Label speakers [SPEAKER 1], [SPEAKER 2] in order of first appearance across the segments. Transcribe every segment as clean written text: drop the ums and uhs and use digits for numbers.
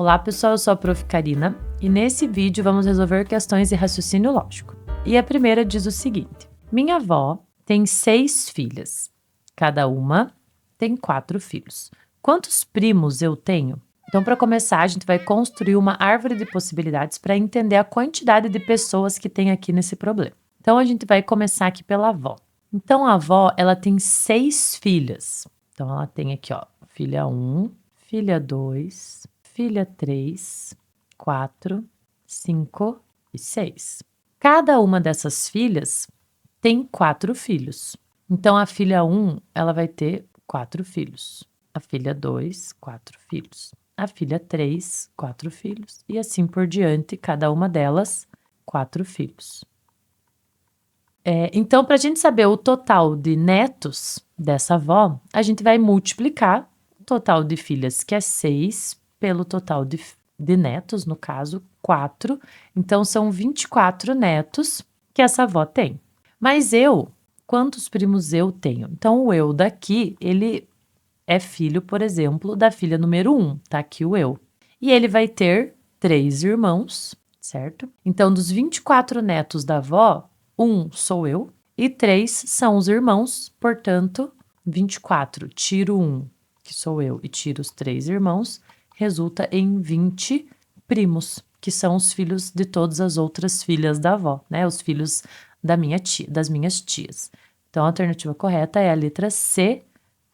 [SPEAKER 1] Olá pessoal, eu sou a Prof. Karina e nesse vídeo vamos resolver questões de raciocínio lógico. E a primeira diz o seguinte: minha avó tem 6 filhas, cada uma tem 4 filhos. Quantos primos eu tenho? Então, para começar, a gente vai construir uma árvore de possibilidades para entender a quantidade de pessoas que tem aqui nesse problema. Então, a gente vai começar aqui pela avó. Então, a avó, ela tem 6 filhas. Então, ela tem aqui, ó, filha 1, filha 2, filha 3, 4, 5 e 6. Cada uma dessas filhas tem 4 filhos. Então, a filha 1, ela vai ter 4 filhos. A filha 2, 4 filhos. A filha 3, 4 filhos. E assim por diante, cada uma delas, 4 filhos. Então, para a gente saber o total de netos dessa avó, a gente vai multiplicar o total de filhas, que é 6, pelo total de netos, no caso, 4. Então, são 24 netos que essa avó tem. Mas quantos primos eu tenho? Então, o eu daqui, ele é filho, por exemplo, da filha número 1, tá aqui o eu. E ele vai ter 3 irmãos, certo? Então, dos 24 netos da avó, 1 sou eu e 3 são os irmãos, portanto, 24, tiro 1, que sou eu, e tiro os 3 irmãos, resulta em 20 primos, que são os filhos de todas as outras filhas da avó, né? Os filhos das minhas tias. Então, a alternativa correta é a letra C,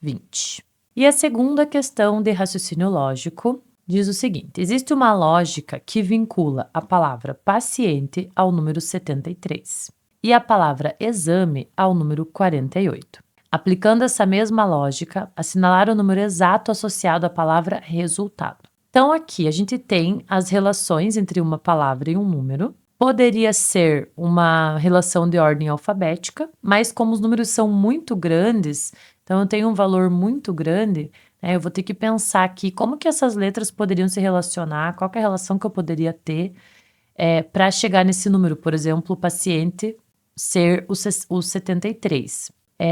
[SPEAKER 1] 20. E a segunda questão de raciocínio lógico diz o seguinte: existe uma lógica que vincula a palavra paciente ao número 73 e a palavra exame ao número 48. Aplicando essa mesma lógica, assinalar o número exato associado à palavra resultado. Então, aqui a gente tem as relações entre uma palavra e um número. Poderia ser uma relação de ordem alfabética, mas como os números são muito grandes, então eu tenho um valor muito grande, né, eu vou ter que pensar aqui como que essas letras poderiam se relacionar, qual que é a relação que eu poderia ter para chegar nesse número. Por exemplo, o paciente ser o 73.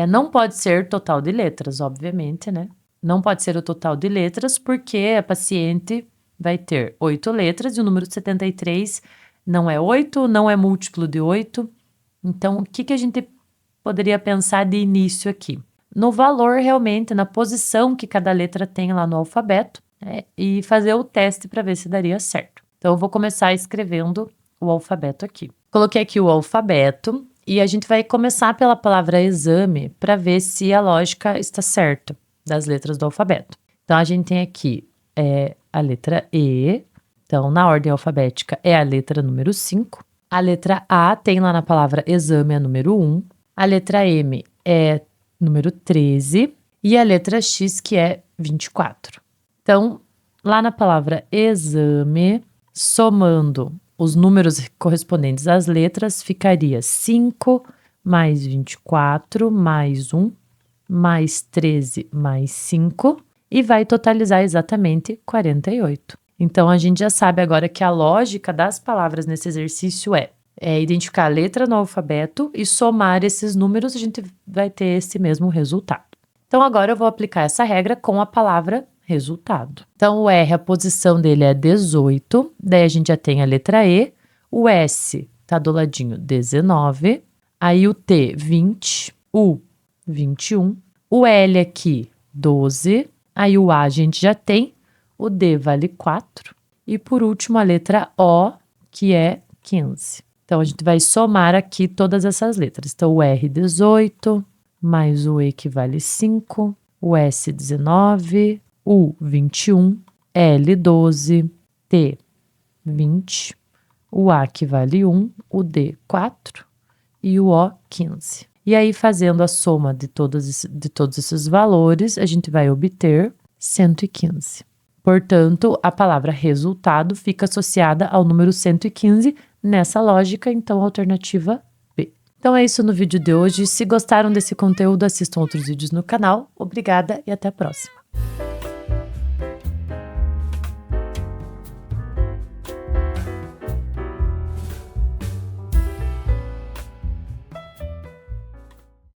[SPEAKER 1] Não pode ser total de letras, obviamente, né? Não pode ser o total de letras porque a paciente vai ter 8 letras e o número 73 não é 8, não é múltiplo de 8. Então, o que a gente poderia pensar de início aqui? No valor, realmente, na posição que cada letra tem lá no alfabeto, né? E fazer o teste para ver se daria certo. Então, eu vou começar escrevendo o alfabeto aqui. Coloquei aqui o alfabeto e a gente vai começar pela palavra exame para ver se a lógica está certa das letras do alfabeto. Então, a gente tem aqui a letra E. Então, na ordem alfabética é a letra número 5. A letra A tem lá na palavra exame a número 1. A letra M é número 13. E a letra X, que é 24. Então, lá na palavra exame, somando os números correspondentes às letras, ficaria 5 mais 24 mais 1 mais 13 mais 5 e vai totalizar exatamente 48. Então, a gente já sabe agora que a lógica das palavras nesse exercício é identificar a letra no alfabeto e somar esses números, a gente vai ter esse mesmo resultado. Então, agora eu vou aplicar essa regra com a palavra resultado. Então, o R, a posição dele é 18, daí a gente já tem a letra E, o S tá do ladinho 19, aí o T 20, o 21, o L aqui 12, aí o A a gente já tem, o D vale 4 e por último a letra O, que é 15. Então, a gente vai somar aqui todas essas letras. Então, o R 18, mais o E que vale 5, o S 19, U 21, L 12, T 20, o A que vale 1, o D 4 e o O 15. E aí, fazendo a soma de todos esses valores, a gente vai obter 115. Portanto, a palavra resultado fica associada ao número 115 nessa lógica, então a alternativa B. Então é isso no vídeo de hoje. Se gostaram desse conteúdo, assistam outros vídeos no canal. Obrigada e até a próxima.